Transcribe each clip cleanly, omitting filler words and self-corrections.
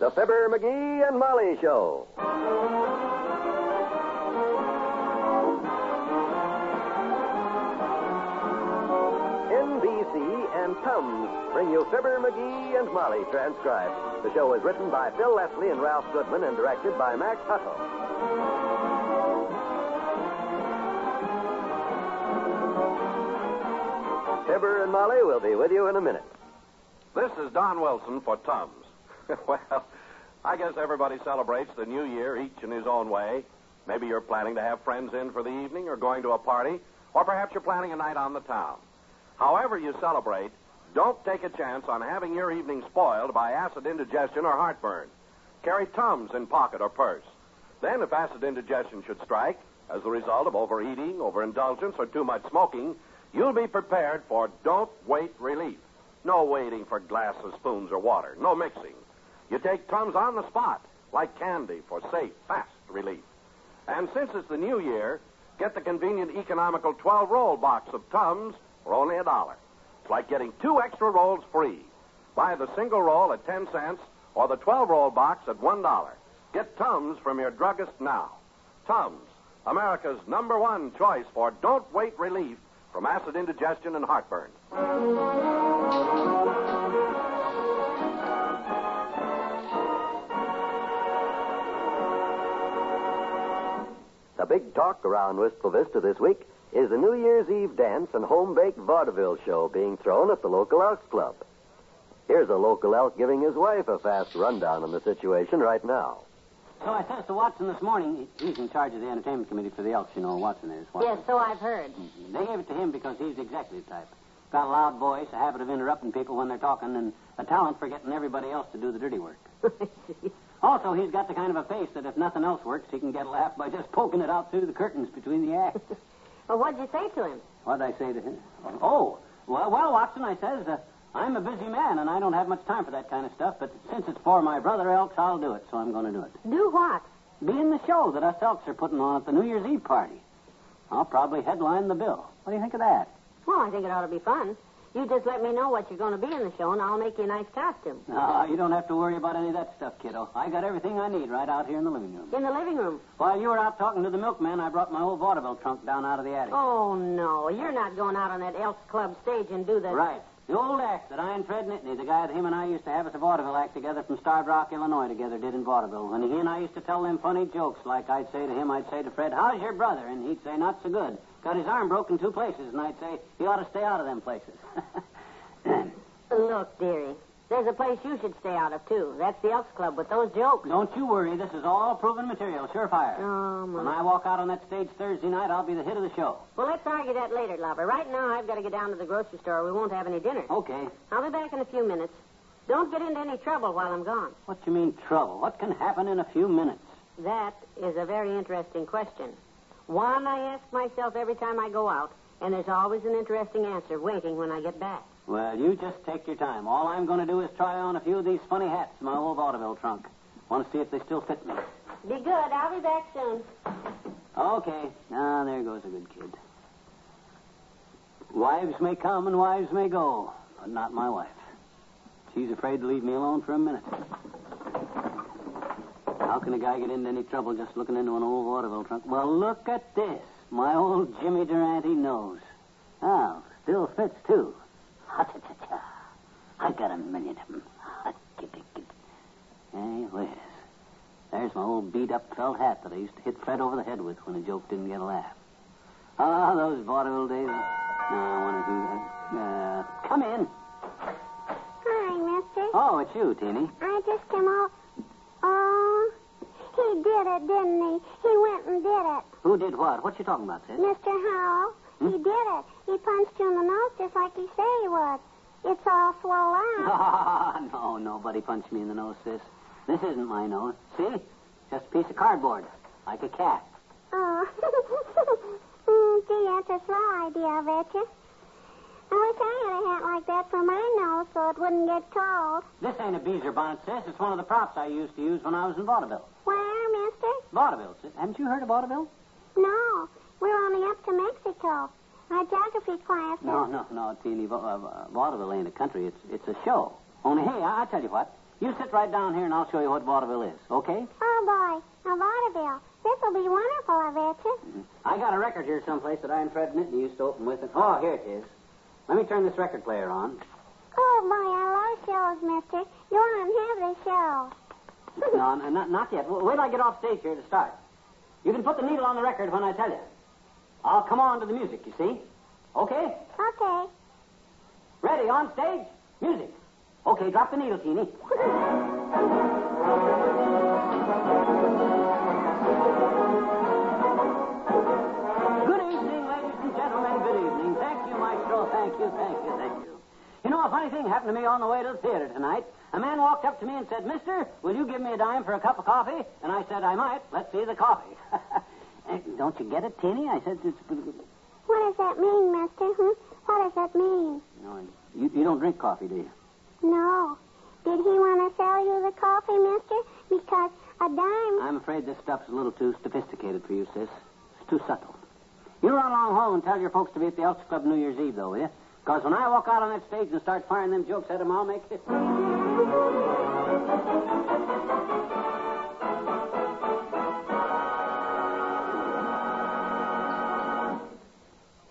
The Fibber McGee and Molly Show. NBC and Tums bring you Fibber McGee and Molly transcribed. The show is written by Phil Leslie and Ralph Goodman and directed by Max Hutto. Fibber and Molly will be with you in a minute. This is Don Wilson for Tums. Well, I guess everybody celebrates the new year each in his own way. Maybe you're planning to have friends in for the evening or going to a party, or perhaps you're planning a night on the town. However you celebrate, don't take a chance on having your evening spoiled by acid indigestion or heartburn. Carry Tums in pocket or purse. Then, if acid indigestion should strike as the result of overeating, overindulgence, or too much smoking, you'll be prepared for don't wait relief. No waiting for glasses, spoons, or water. No mixing. You take Tums on the spot, like candy, for safe, fast relief. And since it's the new year, get the convenient, economical 12-roll box of Tums for only $1. It's like getting 2 extra rolls free. Buy the single roll at 10 cents or the 12-roll box at $1. Get Tums from your druggist now. Tums, America's #1 choice for don't wait relief from acid indigestion and heartburn. The big talk around Wistful Vista this week is the New Year's Eve dance and home-baked vaudeville show being thrown at the local Elks Club. Here's a local elk giving his wife a fast rundown on the situation right now. So I says to Watson this morning, he's in charge of the entertainment committee for the Elks, you know, Watson is. Yes, so I've heard. Mm-hmm. They gave it to him because he's the executive type. Got a loud voice, a habit of interrupting people when they're talking, and a talent for getting everybody else to do the dirty work. Also, he's got the kind of a face that if nothing else works, he can get a laugh by just poking it out through the curtains between the acts. Well, what'd you say to him? What'd I say to him? Oh, well, Watson, I says, I'm a busy man, and I don't have much time for that kind of stuff, but since it's for my brother Elks, I'll do it, so I'm going to do it. Do what? Be in the show that us Elks are putting on at the New Year's Eve party. I'll probably headline the bill. What do you think of that? Well, I think it ought to be fun. You just let me know what you're going to be in the show, and I'll make you a nice costume. No, you don't have to worry about any of that stuff, kiddo. I got everything I need right out here in the living room. In the living room? While you were out talking to the milkman, I brought my old vaudeville trunk down out of the attic. Oh, no. You're not going out on that Elks Club stage and do that. Right. The old act that I and Fred Nittany, the guy that him and I used to have as a vaudeville act together from Starved Rock, Illinois, together did in vaudeville. When he and I used to tell them funny jokes, like I'd say to him, I'd say to Fred, how's your brother? And he'd say, not so good. Got his arm broke in 2 places. And I'd say, he ought to stay out of them places. Look, dearie, there's a place you should stay out of, too. That's the Elks Club with those jokes. Don't you worry. This is all proven material. Surefire. Oh, When I walk out on that stage Thursday night, I'll be the hit of the show. Well, let's argue that later, lover. Right now, I've got to get down to the grocery store. We won't have any dinner. Okay. I'll be back in a few minutes. Don't get into any trouble while I'm gone. What you mean, trouble? What can happen in a few minutes? That is a very interesting question. One I ask myself every time I go out, and there's always an interesting answer waiting when I get back. Well, you just take your time. All I'm going to do is try on a few of these funny hats in my old vaudeville trunk. Want to see if they still fit me. Be good. I'll be back soon. Okay. Now, there goes a good kid. Wives may come and wives may go, but not my wife. She's afraid to leave me alone for a minute. How can a guy get into any trouble just looking into an old vaudeville trunk? Well, look at this. My old Jimmy Durante nose. Oh, still fits, too. Ha-cha-cha-cha. I got a million of them. Hey, there's my old beat-up felt hat that I used to hit Fred over the head with when a joke didn't get a laugh. Ah, those vaudeville days. No, I want to do that. Come in. Hi, mister. Oh, it's you, Teeny. I just came out. Oh, he did it, didn't he? He went and did it. Who did what? What you talking about, sis? Mr. Howell, he did it. He punched you in the nose just like he said he would. It's all swollen out. No, nobody punched me in the nose, sis. This isn't my nose. See? Just a piece of cardboard, like a cat. Oh. Gee, that's a swell idea, I bet you. I wish I had a hat like that for my nose so it wouldn't get cold. This ain't a beezer bonnet, sis. It's one of the props I used to use when I was in vaudeville. Where, mister? Vaudeville, sis. Haven't you heard of vaudeville? No. We're only up to Mexico. Our geography class. No, Teeny. Vaudeville ain't a country. It's a show. Only, hey, I tell you what. You sit right down here and I'll show you what vaudeville is, okay? Oh, boy. A vaudeville. This will be wonderful, I bet you. I got a record here someplace that I and Fred Nittany used to open with. Oh, here it is. Let me turn this record player on. Oh, boy, I love shows, mister. You want to have this show. No, not yet. Wait till I get off stage here to start. You can put the needle on the record when I tell you. I'll come on to the music, you see? Okay? Okay. Ready, on stage? Music. Okay, drop the needle, Teeny. Good evening, ladies and gentlemen. Good evening. Thank you, Maestro. Thank you. You know, a funny thing happened to me on the way to the theater tonight. A man walked up to me and said, Mister, will you give me a dime for a cup of coffee? And I said, I might. Let's see the coffee. Don't you get it, Teeny? I said, it's... What does that mean, mister? What does that mean? No, you don't drink coffee, do you? No. Did he want to sell you the coffee, mister? Because a dime... I'm afraid this stuff's a little too sophisticated for you, sis. It's too subtle. You run along home and tell your folks to be at the Elks Club New Year's Eve, though, will you? Because when I walk out on that stage and start firing them jokes at them, I'll make it.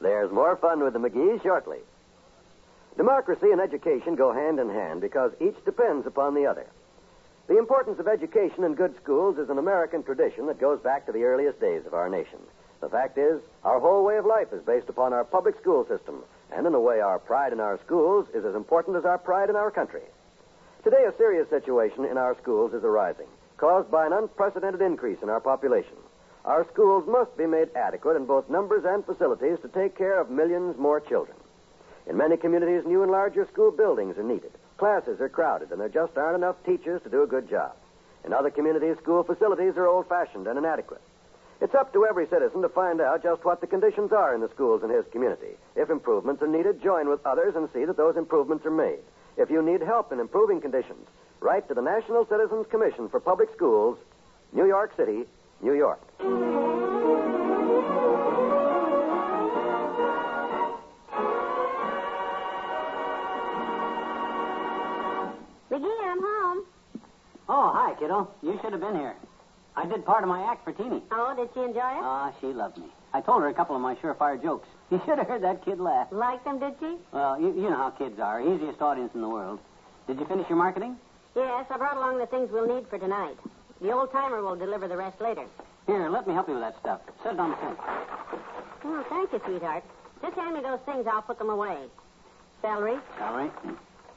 There's more fun with the McGees shortly. Democracy and education go hand in hand because each depends upon the other. The importance of education in good schools is an American tradition that goes back to the earliest days of our nation. The fact is, our whole way of life is based upon our public school system, and in a way, our pride in our schools is as important as our pride in our country. Today, a serious situation in our schools is arising, caused by an unprecedented increase in our population. Our schools must be made adequate in both numbers and facilities to take care of millions more children. In many communities, new and larger school buildings are needed. Classes are crowded, and there just aren't enough teachers to do a good job. In other communities, school facilities are old-fashioned and inadequate. It's up to every citizen to find out just what the conditions are in the schools in his community. If improvements are needed, join with others and see that those improvements are made. If you need help in improving conditions, write to the National Citizens Commission for Public Schools, New York City, New York. McGee, I'm home. Oh, hi, kiddo. You should have been here. I did part of my act for Teeny. Oh, did she enjoy it? Ah, she loved me. I told her a couple of my surefire jokes. You should have heard that kid laugh. Liked them, did she? Well, you know how kids are. Easiest audience in the world. Did you finish your marketing? Yes, I brought along the things we'll need for tonight. The old-timer will deliver the rest later. Here, let me help you with that stuff. Set it on the sink. Oh, thank you, sweetheart. Just hand me those things. I'll put them away. Celery, Celery.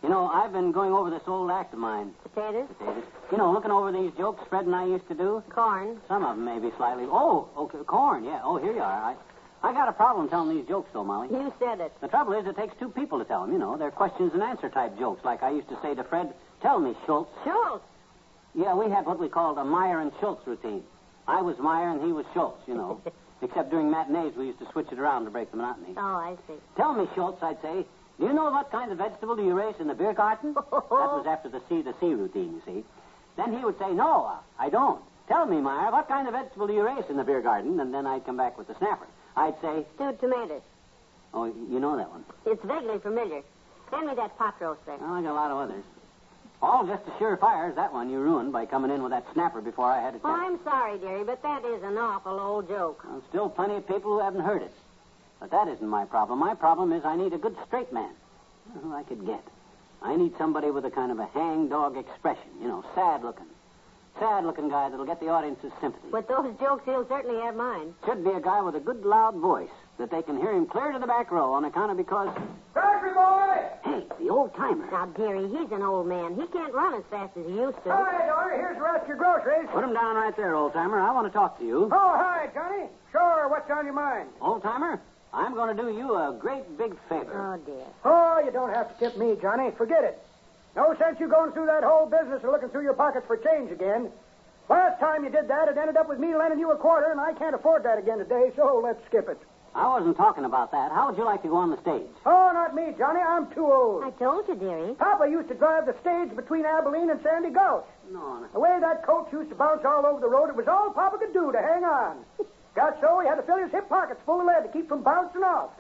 You know, I've been going over this old act of mine. potatoes, Potatoes. You know, looking over these jokes Fred and I used to do. corn. Some of them maybe slightly. Oh, okay, corn, yeah. Oh, here you are. I got a problem telling these jokes, though, Molly. You said it. The trouble is, it takes two people to tell them, you know. They're questions and answer type jokes. Like I used to say to Fred, tell me, Schultz. Schultz. Yeah, we had what we called a Meyer and Schultz routine. I was Meyer and he was Schultz, you know. Except during matinees, we used to switch it around to break the monotony. Oh, I see. Tell me, Schultz, I'd say, do you know what kind of vegetable do you raise in the beer garden? That was after the C to C routine, you see. Then he would say, no, I don't. Tell me, Meyer, what kind of vegetable do you raise in the beer garden? And then I'd come back with the snapper. I'd say... Stewed tomatoes. Oh, you know that one. It's vaguely familiar. Hand me that pot roast there. Well, I got a lot of others. All just as surefire as that one you ruined by coming in with that snapper before I had a chance. Oh, I'm sorry, dearie, but that is an awful old joke. Well, still plenty of people who haven't heard it. But that isn't my problem. My problem is I need a good straight man. Who I could get. I need somebody with a kind of a hang-dog expression. You know, sad-looking. Sad-looking guy that'll get the audience's sympathy. With those jokes, he'll certainly have mine. Should be a guy with a good, loud voice that they can hear him clear to the back row on account of because... Grocery boy! Hey, the old-timer. Now, dearie, he's an old man. He can't run as fast as he used to. Hi, daughter. Here's the rest of your groceries. Put him down right there, old-timer. I want to talk to you. Oh, hi, Johnny. Sure, what's on your mind? Old-timer, I'm going to do you a great big favor. Oh, dear. Oh, you don't have to tip me, Johnny. Forget it. No sense you going through that whole business of looking through your pockets for change again. Last time you did that, it ended up with me lending you a quarter, and I can't afford that again today, so let's skip it. I wasn't talking about that. How would you like to go on the stage? Oh, not me, Johnny. I'm too old. I told you, dearie. Papa used to drive the stage between Abilene and Sandy Gulch. No. The way that coach used to bounce all over the road, it was all Papa could do to hang on. Got so he had to fill his hip pockets full of lead to keep from bouncing off.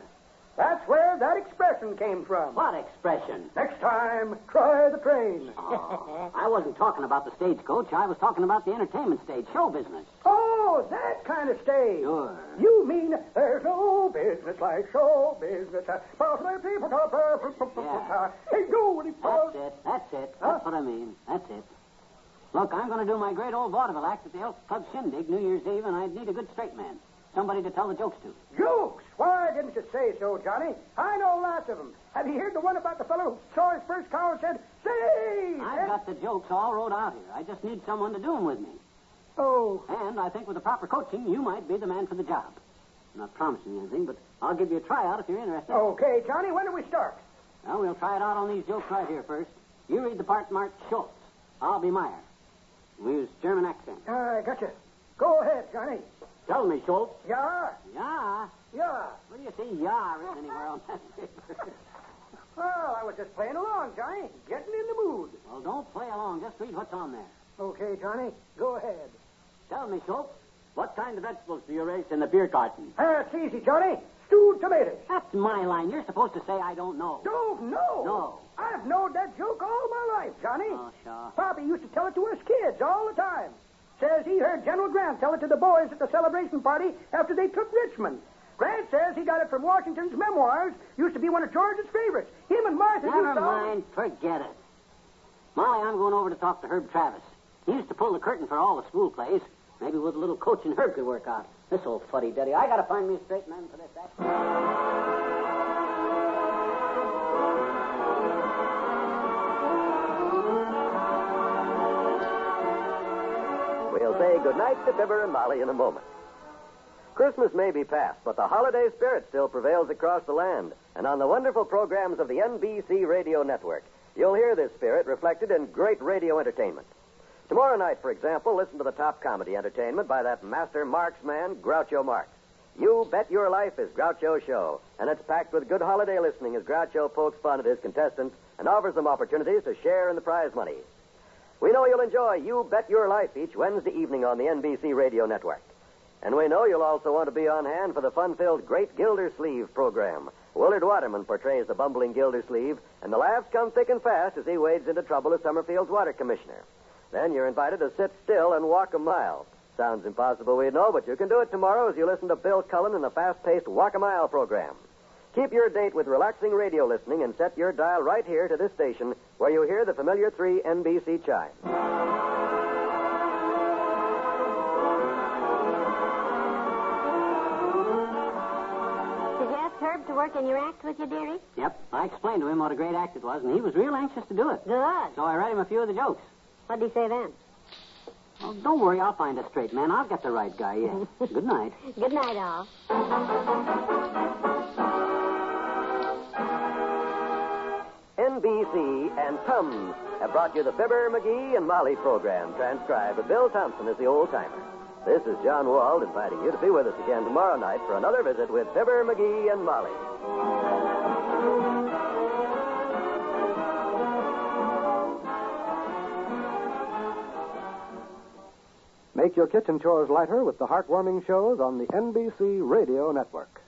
That's where that expression came from. What expression? Next time, try the train. Oh, I wasn't talking about the stagecoach. I was talking about the entertainment stage, show business. Oh, that kind of stage. Sure. You mean there's no business like show business. Yeah. Hey, go, Willie. That's it. That's what I mean. That's it. Look, I'm going to do my great old vaudeville act at the Elks Club Shindig New Year's Eve, and I'd need a good straight man. Somebody to tell the jokes to. Jokes? Why didn't you say so, Johnny? I know lots of them. Have you heard the one about the fellow who saw his first cow and said, "Say"? I've got the jokes all wrote out here. I just need someone to do them with me. Oh. And I think with the proper coaching, you might be the man for the job. I'm not promising you anything, but I'll give you a tryout if you're interested. Okay, Johnny, when do we start? Well, we'll try it out on these jokes right here first. You read the part marked Schultz. I'll be Meyer. We use German accent. I gotcha. Go ahead, Johnny. Tell me, Schultz. Yeah? Yeah? Yeah. Where do you see "yeah" written anywhere on that paper? Well, I was just playing along, Johnny. Getting in the mood. Well, don't play along. Just read what's on there. Okay, Johnny. Go ahead. Tell me, Schultz, what kind of vegetables do you raise in the beer garden? That's easy, Johnny. Stewed tomatoes. That's my line. You're supposed to say I don't know. Don't know? No. I've known that joke all my life, Johnny. Oh, sure. Poppy used to tell it to us kids all the time. Says he heard General Grant tell it to the boys at the celebration party after they took Richmond. Grant says he got it from Washington's memoirs. Used to be one of George's favorites. Him and Martha Never used to... mind. Forget it. Molly, I'm going over to talk to Herb Travis. He used to pull the curtain for all the school plays. Maybe with a little coaching Herb could work out. This old fuddy-duddy. I got to find me a straight man for this act. We'll say goodnight to Fibber and Molly in a moment. Christmas may be past, but the holiday spirit still prevails across the land. And on the wonderful programs of the NBC Radio Network, you'll hear this spirit reflected in great radio entertainment. Tomorrow night, for example, listen to the top comedy entertainment by that master marksman, Groucho Marx. You Bet Your Life is Groucho's show, and it's packed with good holiday listening as Groucho pokes fun at his contestants and offers them opportunities to share in the prize money. We know you'll enjoy You Bet Your Life each Wednesday evening on the NBC Radio Network. And we know you'll also want to be on hand for the fun-filled Great Gildersleeve program. Willard Waterman portrays the bumbling Gildersleeve, and the laughs come thick and fast as he wades into trouble as Summerfield's water commissioner. Then you're invited to sit still and walk a mile. Sounds impossible, we know, but you can do it tomorrow as you listen to Bill Cullen in the fast-paced Walk a Mile program. Keep your date with relaxing radio listening and set your dial right here to this station where you hear the familiar 3 NBC chimes. Did you ask Herb to work in your act with you, dearie? Yep. I explained to him what a great act it was, and he was real anxious to do it. Good. So I read him a few of the jokes. What'd he say then? Oh, don't worry. I'll find a straight man. I'll get the right guy, yeah. Good night. Good night, all. NBC and Tums have brought you the Fibber, McGee, and Molly program, transcribed with Bill Thompson as the old-timer. This is John Wald inviting you to be with us again tomorrow night for another visit with Fibber, McGee, and Molly. Make your kitchen chores lighter with the heartwarming shows on the NBC Radio Network.